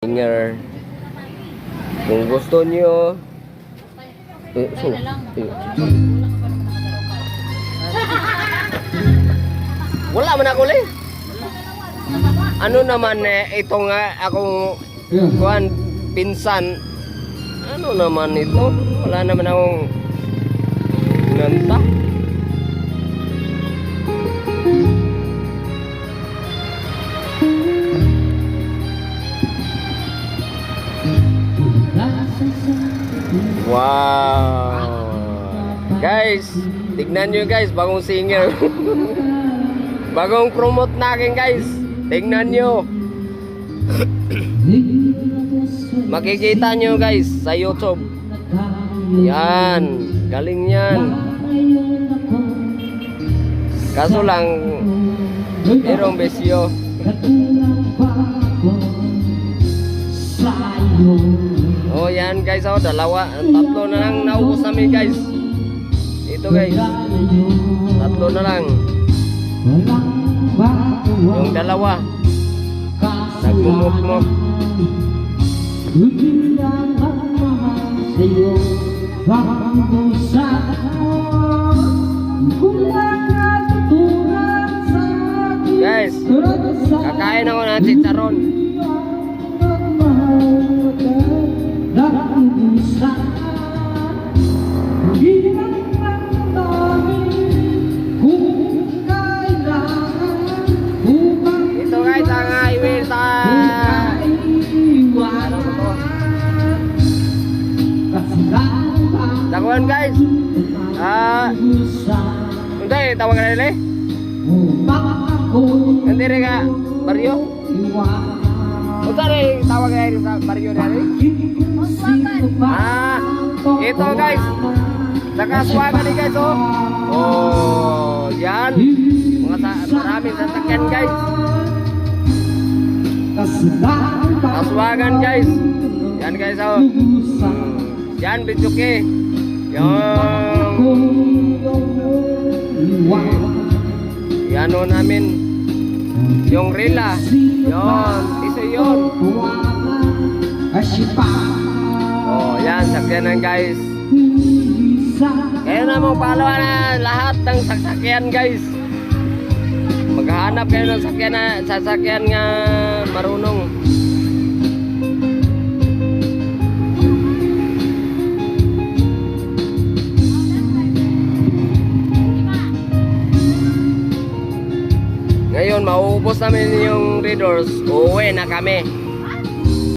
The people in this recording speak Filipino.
singer. Kung gusto niyo wala man ako li. Ano naman ito nga akong kuan pinsan. Ano naman ito? Wala naman akong nanta. Wow. Guys, tignan nyo guys, bagong singer. Bagong promote natin guys. Tignan nyo. Makikita nyo guys sa YouTube. Yan, galing yan. Kaso lang merong besyo. Oh yan guys, oh dalawa, tatlo na lang naubos namin guys. Ito guys, tatlo na lang. Yung dalawa nagmumukmok. Guys, kakain ako ng chicharon. Ito guys ang highway sa Dakuan guys. Hindi, tawag ka nila eh. Hindi rin ka baryo. Unta rin tawag ka sa baryo na rin. Ito guys, nakaswagan ni guys oh. Oh, yan. Maraming sasakyan guys. Kaswagan guys. Yan guys oh. Yan Bijuke. Yan o namin. Yung Rila. Yon, iso yun. Oh, yan, sakyanan guys. Kayo na mong palawa na lahat ng sasakyan guys. Maghahanap kayo ng sasakyan nga marunong. Ngayon, mauubos namin yung readers. Uuwi na kami.